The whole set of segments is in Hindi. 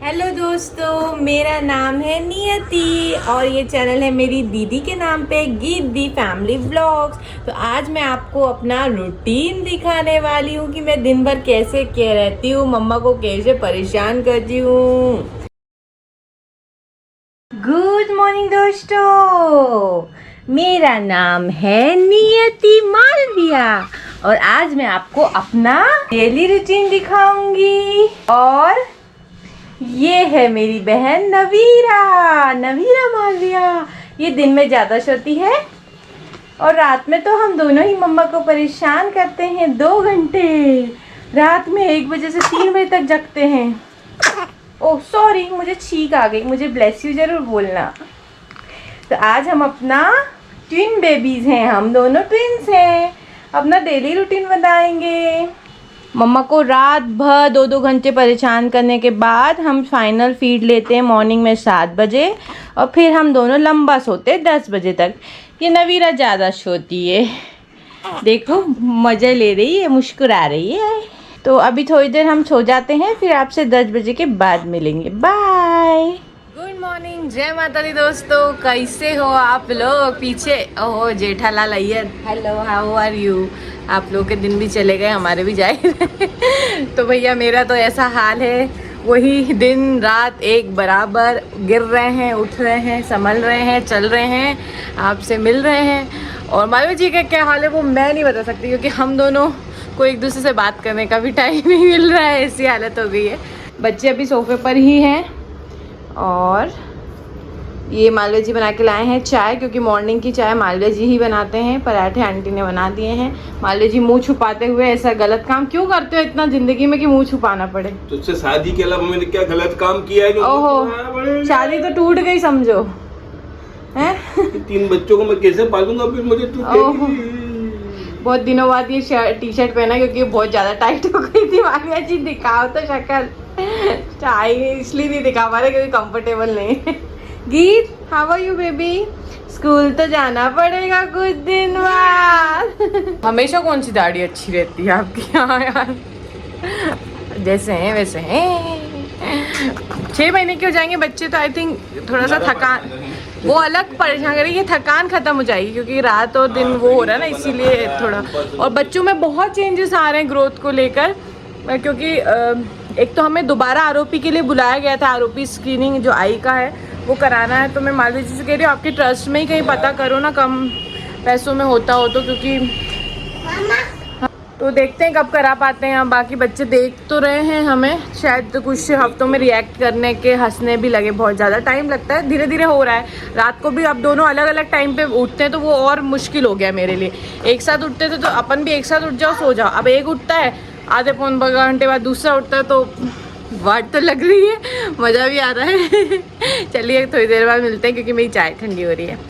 हेलो दोस्तों, मेरा नाम है नियति और ये चैनल है मेरी दीदी के नाम पे, गिद्दी फैमिली व्लॉग्स। तो आज मैं आपको अपना रूटीन दिखाने वाली हूँ कि मैं दिन भर कैसे क्या रहती हूँ, मम्मा को कैसे परेशान करती हूँ। गुड मॉर्निंग दोस्तों, मेरा नाम है नियति मालविया और आज मैं आपको अपना डेली रूटीन दिखाऊंगी। और ये है मेरी बहन नवीरा मालविया। ये दिन में ज़्यादा सोती है और रात में तो हम दोनों ही मम्मा को परेशान करते हैं। 2 घंटे रात में 1 बजे से 3 बजे तक जगते हैं। ओह सॉरी, मुझे छींक आ गई, मुझे ब्लेस यू जरूर बोलना। तो आज हम अपना ट्विन बेबीज हैं, हम दोनों ट्विन्स हैं, अपना डेली रूटीन बताएंगे। मम्मा को रात भर 2-2 घंटे परेशान करने के बाद हम फाइनल फीड लेते हैं मॉर्निंग में 7 बजे और फिर हम दोनों लंबा सोते हैं 10 बजे तक। ये नवीरा ज़्यादा सोती है, देखो मज़े ले रही है, मुस्कुरा रही है। तो अभी थोड़ी देर हम सो जाते हैं, फिर आपसे 10 बजे के बाद मिलेंगे। बाय। गुड मॉर्निंग, जय माता दी दोस्तों, कैसे हो आप लोग? पीछे oh Jethalal Iyer, hello how are you. आप लोग के दिन भी चले गए, हमारे भी जाए तो भैया मेरा तो ऐसा हाल है, वही दिन रात एक बराबर, गिर रहे हैं, उठ रहे हैं, संभल रहे हैं, चल रहे हैं, आपसे मिल रहे हैं। और मालूम जी का क्या हाल है वो मैं नहीं बता सकती, क्योंकि हम दोनों को एक दूसरे से बात करने का भी टाइम नहीं मिल रहा है, ऐसी हालत हो गई है। बच्चे अभी सोफे पर ही हैं और ये मालविया जी बना के लाए हैं चाय, क्योंकि मॉर्निंग की चाय मालविया जी ही बनाते हैं। पराठे आंटी ने बना दिए हैं। मालविया जी मुंह छुपाते हुए, ऐसा गलत काम क्यों करते हो इतना जिंदगी में कि मुंह छुपाना पड़े? तुझसे शादी के अलावा मैंने क्या गलत काम किया है? ओहो, शादी तो टूट गई समझो, हैं? 3 बच्चों को मैं कैसे पालूंगा फिर? मुझे बहुत दिनों बाद ये टी शर्ट पहना, क्योंकि बहुत ज्यादा टाइट हो गई थी। मालविया जी दिखाओ तो शक्ल। चाय इसलिए नहीं दिखा पा रहे क्योंकि कंफर्टेबल नहीं है। Geet, how are you baby? School तो जाना पड़ेगा कुछ दिन बाद। हमेशा कौन सी दाढ़ी अच्छी रहती है आपकी? हाँ यार, जैसे हैं वैसे हैं। 6 महीने के हो जाएंगे बच्चे तो आई थिंक थोड़ा सा थकान, वो अलग परेशान करेगी, ये थकान खत्म हो जाएगी, क्योंकि रात और दिन वो हो रहा है ना, इसीलिए थोड़ा। और बच्चों में बहुत चेंजेस आ रहे हैं ग्रोथ को लेकर, क्योंकि एक तो हमें दोबारा आरओपी के लिए बुलाया गया था। आरओपी स्क्रीनिंग जो आई का है वो कराना है। तो मैं मालविया जी से कह रही हूँ आपके ट्रस्ट में ही कहीं पता करो ना, कम पैसों में होता हो तो, क्योंकि तो देखते हैं कब करा पाते हैं। बाकी बच्चे देख तो रहे हैं, हमें शायद तो कुछ हफ्तों में रिएक्ट करने के, हंसने भी लगे। बहुत ज़्यादा टाइम लगता है, धीरे धीरे हो रहा है। रात को भी अब दोनों अलग अलग टाइम पे उठते हैं तो वो और मुश्किल हो गया मेरे लिए। एक साथ उठते थे तो अपन भी एक साथ उठ जाओ सो जाओ, अब एक उठता है, आधे पौन घंटे बाद दूसरा उठता है, तो वाट तो लग रही है, मज़ा भी आ रहा है। चलिए थोड़ी देर बाद मिलते हैं, क्योंकि मेरी चाय ठंडी हो रही है।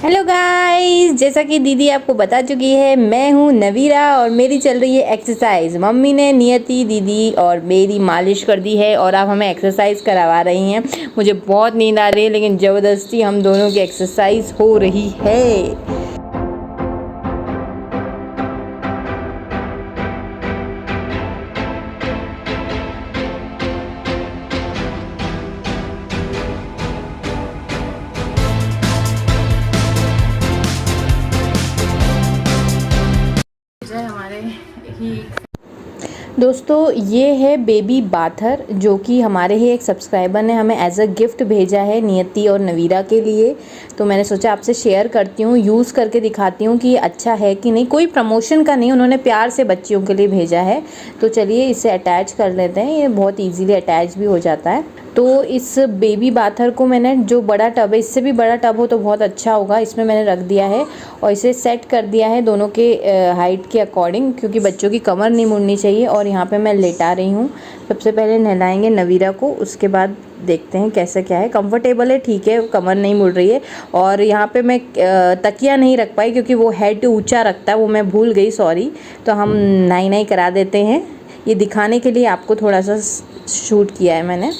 हेलो गाइस, जैसा कि दीदी आपको बता चुकी है, मैं हूँ नवीरा और मेरी चल रही है एक्सरसाइज। मम्मी ने नियति दीदी और मेरी मालिश कर दी है और अब हमें एक्सरसाइज करवा रही हैं। मुझे बहुत नींद आ रही है, लेकिन ज़बरदस्ती हम दोनों की एक्सरसाइज हो रही है। दोस्तों ये है बेबी बाथर, जो कि हमारे ही एक सब्सक्राइबर ने हमें एज अ गिफ्ट भेजा है नियति और नवीरा के लिए। तो मैंने सोचा आपसे शेयर करती हूँ, यूज़ करके दिखाती हूँ कि ये अच्छा है कि नहीं। कोई प्रमोशन का नहीं, उन्होंने प्यार से बच्चियों के लिए भेजा है। तो चलिए इसे अटैच कर लेते हैं, ये बहुत ईजीली अटैच भी हो जाता है। तो इस बेबी बाथर को मैंने, जो बड़ा टब है, इससे भी बड़ा टब हो तो बहुत अच्छा होगा, इसमें मैंने रख दिया है और इसे सेट कर दिया है दोनों के हाइट के अकॉर्डिंग, क्योंकि बच्चों की कमर नहीं मुड़नी चाहिए। और यहाँ पे मैं लेटा रही हूँ। सबसे पहले नहलाएंगे नवीरा को, उसके बाद देखते हैं कैसे क्या है। कंफर्टेबल है, ठीक है, कमर नहीं मुड़ रही है। और यहाँ पे मैं तकिया नहीं रख पाई, क्योंकि वो हेड ऊंचा रखता है, वो मैं भूल गई, सॉरी। तो हम नाई नाई करा देते हैं। ये दिखाने के लिए आपको थोड़ा सा शूट किया है मैंने।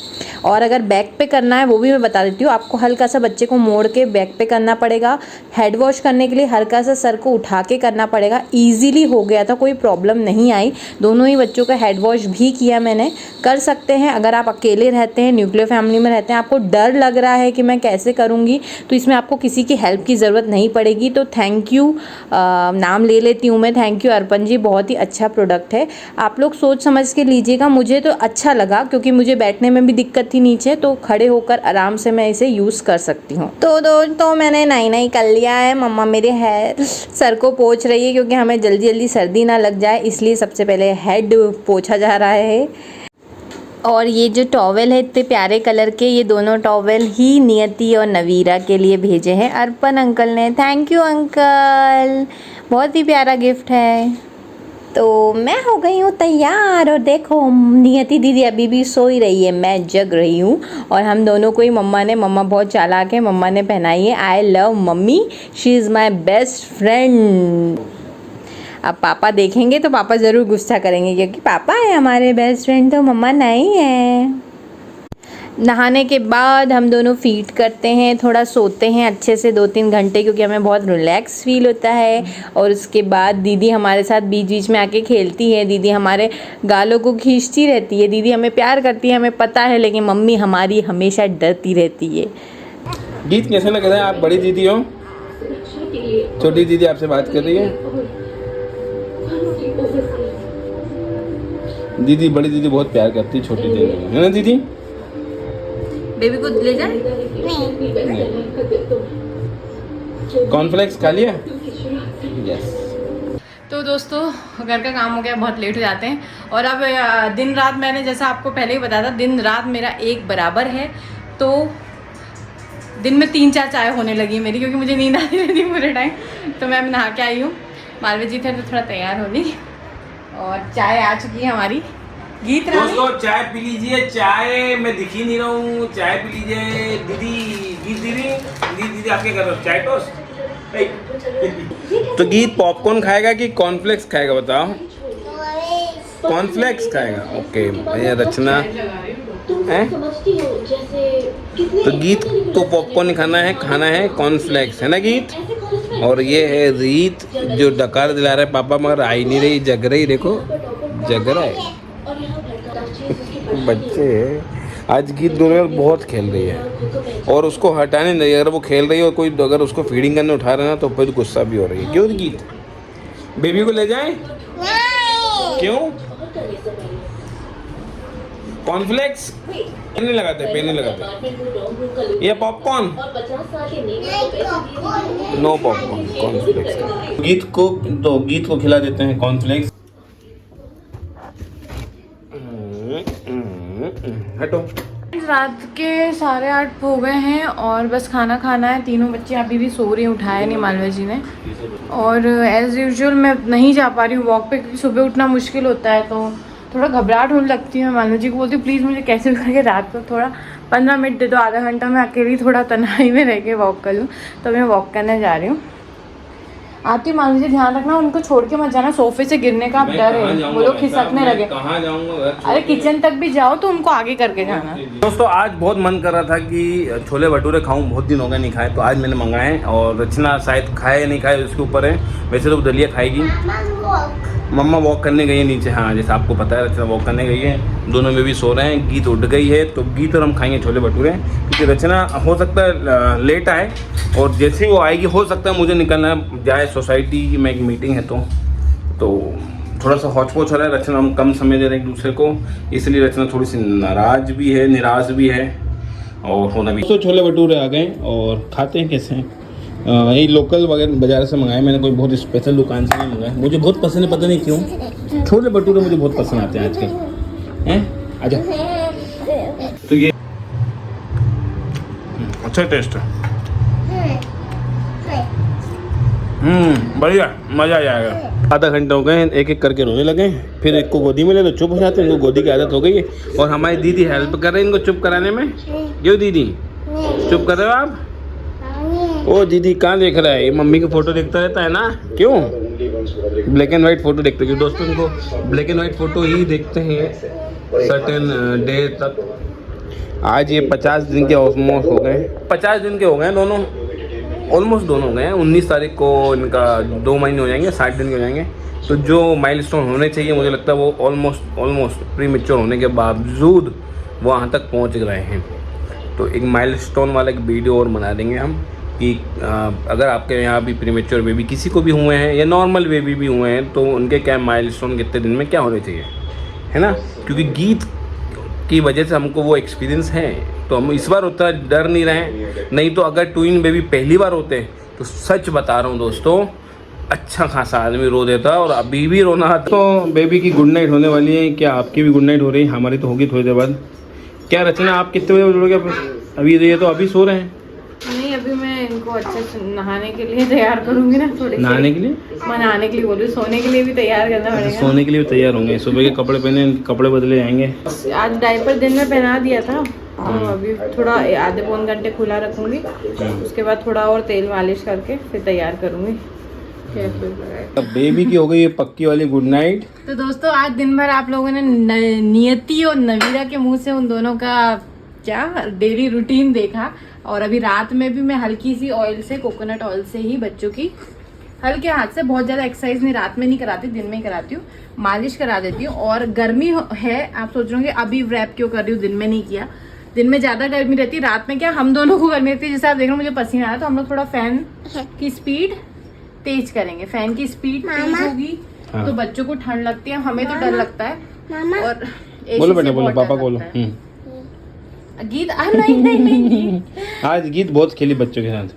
और अगर बैक पे करना है वो भी मैं बता देती हूँ आपको। हल्का सा बच्चे को मोड़ के बैक पे करना पड़ेगा। हेड वॉश करने के लिए हल्का सा सर को उठा के करना पड़ेगा। ईजीली हो गया था, कोई प्रॉब्लम नहीं आई। दोनों ही बच्चों का हेड वॉश भी किया मैंने। कर सकते हैं अगर आप अकेले रहते हैं, न्यूक्लियर फैमिली में रहते हैं, आपको डर लग रहा है कि मैं कैसे करूँगी, तो इसमें आपको किसी की हेल्प की ज़रूरत नहीं पड़ेगी। तो थैंक यू, नाम ले लेती हूँ मैं, थैंक यू अर्पण जी, बहुत ही अच्छा प्रोडक्ट है। आप लोग सोच समझ के लीजिएगा। मुझे तो अच्छा लगा क्योंकि मुझे बैठने में भी दिक्कत थी नीचे, तो खड़े होकर आराम से मैं इसे यूज़ कर सकती हूँ। तो दोस्तों मैंने नहीं कर लिया है। मम्मा मेरे हेड सर को पोंछ रही है क्योंकि हमें जल्दी जल्दी सर्दी ना लग जाए, इसलिए सबसे पहले हेड पोंछा जा रहा है। और ये जो टॉवेल है इतने प्यारे कलर के, ये दोनों टॉवेल ही नियति और नवीरा के लिए भेजे हैं अर्पण अंकल ने। थैंक यू अंकल, बहुत ही प्यारा गिफ्ट है। तो मैं हो गई हूँ तैयार और देखो नियति दीदी अभी भी सो ही रही है, मैं जग रही हूँ। और हम दोनों को ही मम्मा बहुत चालाक है, मम्मा ने पहनाई है। I love mummy, she is my best friend. अब पापा देखेंगे तो पापा ज़रूर गुस्सा करेंगे क्योंकि पापा है हमारे बेस्ट फ्रेंड, तो मम्मा नहीं है। नहाने के बाद हम दोनों फीड करते हैं, थोड़ा सोते हैं अच्छे से 2-3 घंटे क्योंकि हमें बहुत रिलैक्स फील होता है। और उसके बाद दीदी हमारे साथ बीच बीच में आके खेलती है। दीदी हमारे गालों को खींचती रहती है। दीदी हमें प्यार करती है, हमें पता है, लेकिन मम्मी हमारी हमेशा डरती रहती है। गीत कैसे लग रहा है? आप बड़ी दीदी हो, छोटी दीदी आपसे बात कर रही है। दीदी बड़ी दीदी बहुत प्यार करती है छोटी दीदी, है ना दीदी? बेबी को ले जाए? कॉर्नफ्लेक्स खा लिया? यस। तो दोस्तों घर का काम हो गया, बहुत लेट हो जाते हैं। और अब दिन रात, मैंने जैसा आपको पहले ही बताया था, दिन रात मेरा एक बराबर है। तो दिन में 3-4 चाय होने लगी है मेरी, क्योंकि मुझे नींद आती रहती पूरे टाइम। तो मैं नहा के आई हूँ, मालवी जी थे तो थोड़ा तैयार हो ली और चाय आ चुकी है हमारी। गीत दोस्तों चाय पी लीजिए, चाय मैं दिख ही नहीं रहा हूँ, चाय पी लीजिए। दीदी गीत दीदी आप क्या कर रहे हो? चाय टोस्ट। तो गीत पॉपकॉर्न खाएगा कि कॉर्नफ्लेक्स खाएगा बताओ? कॉर्नफ्लेक्स खाएगा, ओके। भैया रचना है, तो गीत को पॉपकॉर्न नहीं खाना है कॉर्नफ्लेक्स, है ना गीत? और ये है रीत जो डकार दिला रहा है पापा, मगर आई नहीं रही, जग रही, देखो जग रहा है। बच्चे आज गीत दोनों में बहुत खेल रही है और उसको हटाने नहीं रही। अगर वो खेल रही है और कोई अगर उसको फीडिंग करने उठा रहा है ना, तो फिर गुस्सा भी हो रही है। क्यों गीत? बेबी को ले जाएं? क्यों? कॉर्नफ्लेक्स पेन नहीं लगाते, ये पॉपकॉर्न? No popcorn, cornflakes. गीत को खिला देते हैं कॉर्नफ्लेक्स। हटो। रात के 8:30 हो गए हैं और बस खाना खाना है। तीनों बच्चे अभी भी सो रहे हैं, उठाया नहीं मालवा जी ने। और एज़ यूजुअल मैं नहीं जा पा रही हूँ वॉक पे क्योंकि सुबह उठना मुश्किल होता है, तो थोड़ा घबराहट होने लगती है। मैं मालवा जी को बोलती हूँ प्लीज़ मुझे कैसे भी करके रात को थोड़ा 15 मिनट दे दो, आधा घंटा मैं अकेली थोड़ा तन्हाई में रह के वॉक कर लूँ। तो मैं वॉक करने जा रही हूँ। आती हूँ मालवी जी, ध्यान रखना, उनको छोड़ के मत जाना, सोफे से गिरने का डर है, वो लोग खिसकने लगे। कहाँ जाऊँगा? अरे किचन तक भी जाओ तो उनको आगे करके जाना। दोस्तों आज बहुत मन कर रहा था कि छोले भटूरे खाऊं, बहुत दिन हो गए नहीं खाए, तो आज मैंने मंगाए। और रचना शायद खाए या नहीं खाए उसके ऊपर है, वैसे तो दलिया खाएगी। मम्मा वॉक करने गई है नीचे, हाँ जैसे आपको पता है रचना वॉक करने गई है। दोनों में भी सो रहे हैं, गीत उठ गई है, तो गीत और हम खाएंगे छोले भटूरे। क्योंकि रचना हो सकता है लेट आए और जैसे ही वो आएगी हो सकता है मुझे निकलना जाए सोसाइटी में, एक मीटिंग है। तो थोड़ा सा हौच पौच हो रहा है, रचना हम कम समय दे रहे हैं एक दूसरे को, इसलिए रचना थोड़ी सी नाराज भी है, निराश भी है और होना भी। तो छोले भटूरे आ गए और खाते हैं कैसे हैं। यही लोकल वगैरह बाजार से मंगाए मैंने, कोई बहुत स्पेशल दुकान से नहीं मंगाया। मुझे बहुत पसंद है, पता नहीं क्यों छोले भटूरे मुझे बहुत पसंद आते हैं आजकल, हैं? आजा। तो ये अच्छा टेस्ट है, बढ़िया, मज़ा आ जाएगा। आधा घंटा हो गए, एक एक करके रोने लगे। फिर एक को गोदी में ले तो चुप हो जाते हैं, इनको गोदी की आदत हो गई है। और हमारी दीदी हेल्प कर रहे हैं इनको चुप कराने में। क्यों दीदी चुप कर रहे हो आप? ओ दीदी कहाँ देख रहा है? ये मम्मी की फोटो देखता रहता है ना, क्यों? ब्लैक एंड वाइट फोटो देखते हैं दोस्तों, इनको ब्लैक एंड वाइट फोटो ही देखते हैं सर्टेन डे तक। आज ये 50 दिन के ऑलमोस्ट हो गए, 50 दिन के हो गए दोनों, ऑलमोस्ट दोनों हो गए हैं। 19 तारीख को इनका 2 महीने हो जाएंगे, 60 दिन के हो जाएंगे। तो जो माइलस्टोन होने चाहिए मुझे लगता है वो ऑलमोस्ट प्री मैच्योर होने के बावजूद वहाँ तक पहुँच गए हैं। तो एक माइलस्टोन वाला एक वीडियो और बना देंगे हम कि अगर आपके यहाँ भी प्री मैच्योर बेबी किसी को भी हुए हैं या नॉर्मल बेबी भी हुए हैं तो उनके क्या माइलस्टोन कितने दिन में क्या होने चाहिए, है ना। क्योंकि गीत की वजह से हमको वो एक्सपीरियंस है, तो हम इस बार उतना डर नहीं रहे। नहीं तो अगर ट्विन बेबी पहली बार होते तो सच बता रहा हूँ दोस्तों, अच्छा खासा आदमी रो देता और अभी भी रोना। तो बेबी की गुड नाइट होने वाली है, क्या आपकी भी गुड नाइट हो रही है? हमारी तो होगी थोड़ी देर बाद। क्या रचना, आप कितने बजे उठोगे? अभी ये तो अभी सो रहे हैं। नहीं, अभी मैं इनको अच्छे से नहाने के लिए तैयार करूंगी ना, थोड़े नहाने के लिए, मैं नहाने के लिए बोल रही हूँ, सोने के लिए भी तैयार करना पड़ेगा। सोने के लिए भी तैयार होंगे, सुबह के कपड़े पहने, कपड़े बदले जाएंगे। आज डायपर दिन में पहना दिया था, तो अभी थोड़ा आधे पौन घंटे खुला रखूंगी, उसके बाद थोड़ा और तेल मालिश करके फिर तैयार करूंगी। बेबी की हो गई पक्की वाली गुड नाइट। तो दोस्तों आज दिन भर आप लोगों ने नियति और नवीरा के मुंह से उन दोनों का क्या डेली रूटीन देखा, और अभी रात में भी मैं हल्की सी ऑयल से, कोकोनट ऑयल से ही बच्चों की हल्के हाथ से, बहुत ज़्यादा एक्सरसाइज नहीं रात में नहीं कराती, दिन में ही कराती हूँ, मालिश करा देती हूँ। और गर्मी है, आप सोच रहे होंगे अभी रैप क्यों कर रही हूँ, दिन में नहीं किया। दिन में ज़्यादा गर्मी रहती है, रात में क्या हम दोनों को गर्मी रहती है। जैसे आप देख रहे हो मुझे पसीना आ रहा है, तो हम लोग थोड़ा फैन की स्पीड तेज करेंगे, फैन की स्पीड तेज होगी तो बच्चों को ठंड लगती है, हमें तो डर लगता है। और बोलो बेटा, बोलो पापा बोलो। गीत नहीं आज गीत बहुत खेली बच्चों के साथ,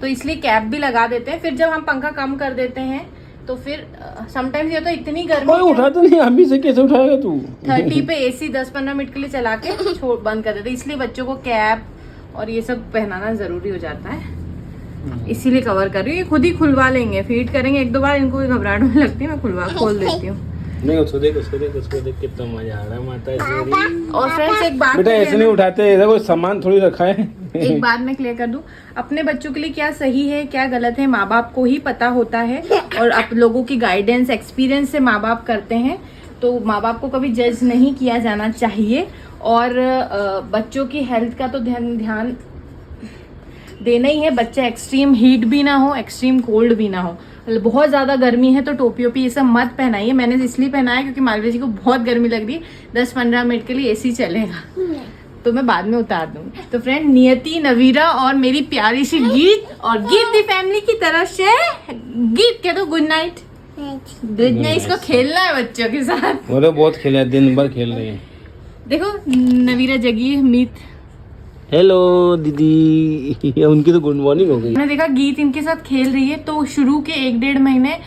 तो इसलिए कैप भी लगा देते हैं। फिर जब हम पंखा कम कर देते हैं तो फिर समटाइम्स ये तो इतनी गर्मी उठा तो नहीं, अभी से कैसे उठाएगा तू? 30 पे एसी 10-15 मिनट के लिए चला के छोड़ बंद कर देते, इसलिए बच्चों को कैप और ये सब पहनाना जरूरी हो जाता है, इसीलिए कवर कर रही हूँ। ये खुद ही खुलवा लेंगे, फीड करेंगे 1-2 बार, इनको घबराहट होने लगती है, मैं खोल देती हूँ। नहीं उसको देख कितना मजा आ रहा है माता जी। और फ्रेंड्स एक बात बेटा ऐसे नहीं उठाते, ऐसा कोई सामान थोड़ी रखा है। एक बात मैं क्लियर कर दूं, अपने बच्चों के लिए क्या सही है क्या गलत है माँ बाप को ही पता होता है, और आप लोगों की गाइडेंस एक्सपीरियंस से माँ बाप करते हैं, तो माँ बाप को कभी जज नहीं किया जाना चाहिए। और बच्चों की हेल्थ का तो ध्यान देना ही है। बच्चा एक्सट्रीम हीट भी ना हो, एक्सट्रीम कोल्ड भी ना हो। बहुत ज़्यादा गर्मी है तो टोपी ओपी ये सब मत पहनाइए। मैंने इसलिए पहनाया क्योंकि मालवी जी को बहुत गर्मी लग रही है, 10-15 मिनट के लिए एसी चलेगा, तो मैं बाद में उतार दूंगी। तो फ्रेंड, नियति, नवीरा और मेरी प्यारी सी गीत, और गीत दी फैमिली की तरफ से गीत कह दो गुड नाइट। Good night. इसको खेलना है बच्चों के साथ, वो बहुत खेला, दिन भर खेल रही है। देखो नवीरा जगी है, मीत हेलो दीदी, उनकी तो गुड मॉर्निंग हो गई। मैंने देखा गीत इनके साथ खेल रही है, तो शुरू के 1-1.5 महीने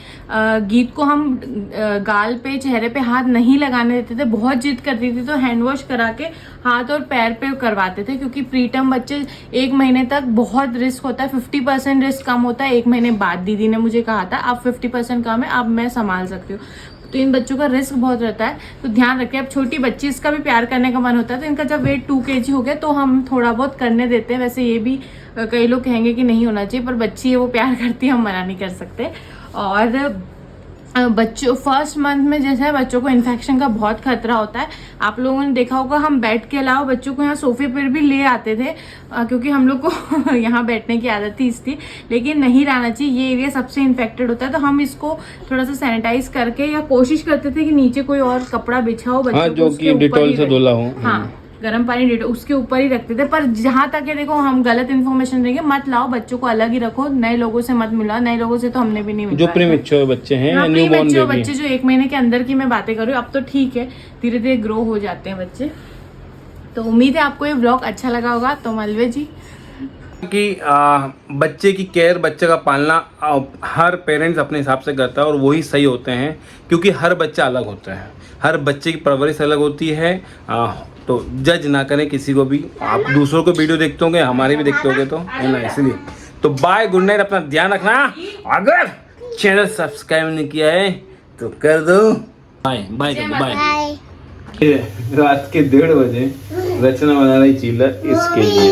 गीत को हम गाल पे, चेहरे पे हाथ नहीं लगाने देते थे, बहुत जिद करती थी, तो हैंड वॉश करा के हाथ और पैर पे करवाते थे, क्योंकि प्रीटर्म बच्चे 1 महीने तक बहुत रिस्क होता है, 50% रिस्क कम होता है 1 महीने बाद। दीदी ने मुझे कहा था अब 50% कम है, अब मैं संभाल सकती हूँ। तो इन बच्चों का रिस्क बहुत रहता है, तो ध्यान रखें। अब छोटी बच्ची, इसका भी प्यार करने का मन होता है, तो इनका जब वेट 2 kg हो गया तो हम थोड़ा बहुत करने देते हैं। वैसे ये भी कई लोग कहेंगे कि नहीं होना चाहिए, पर बच्ची है वो प्यार करती है, हम मना नहीं कर सकते। और बच्चों फर्स्ट मंथ में जैसे है बच्चों को इन्फेक्शन का बहुत खतरा होता है। आप लोगों ने देखा होगा हम बेड के अलावा बच्चों को यहाँ सोफे पर भी ले आते थे, क्योंकि हम लोग को यहाँ बैठने की आदत थी इसलिए, लेकिन नहीं रहना चाहिए, ये एरिया सबसे इन्फेक्टेड होता है। तो हम इसको थोड़ा सा सैनिटाइज करके, या कोशिश करते थे कि नीचे कोई और कपड़ा बिछाओ बच्चों को, जो कि डिटॉल से धुला हो, हाँ गर्म पानी डिटॉल उसके ऊपर ही रखते थे। पर जहाँ तक है देखो, हम गलत इन्फॉर्मेशन देंगे मत लाओ, बच्चों को अलग ही रखो, नए लोगों से मत मिलाओ। नए लोगों से तो हमने भी नहीं मिला, जो प्रीमैच्योर बच्चे हैं, न्यूबॉर्न बच्चे जो 1 महीने के अंदर की मैं बातें कर रही हूँ। अब तो ठीक है, धीरे धीरे ग्रो हो जाते हैं बच्चे। तो उम्मीद है आपको ये व्लॉग अच्छा लगा होगा। तो मलवे जी कि बच्चे की केयर, बच्चे का पालना हर पेरेंट्स अपने हिसाब से करता है, और वही सही होते हैं, क्योंकि हर बच्चा अलग होता है, हर बच्चे की परवरिश अलग होती है। तो जज ना करें किसी को भी। आप दूसरों को वीडियो देखते होंगे, हमारे भी देखते होंगे, तो है ना, इसलिए। तो बाय, गुड नाइट, अपना ध्यान रखना। अगर चैनल सब्सक्राइब नहीं किया है तो कर दो। Bye bye bye. रात के 1:30 बजे रचना बना रही चीला इसके लिए।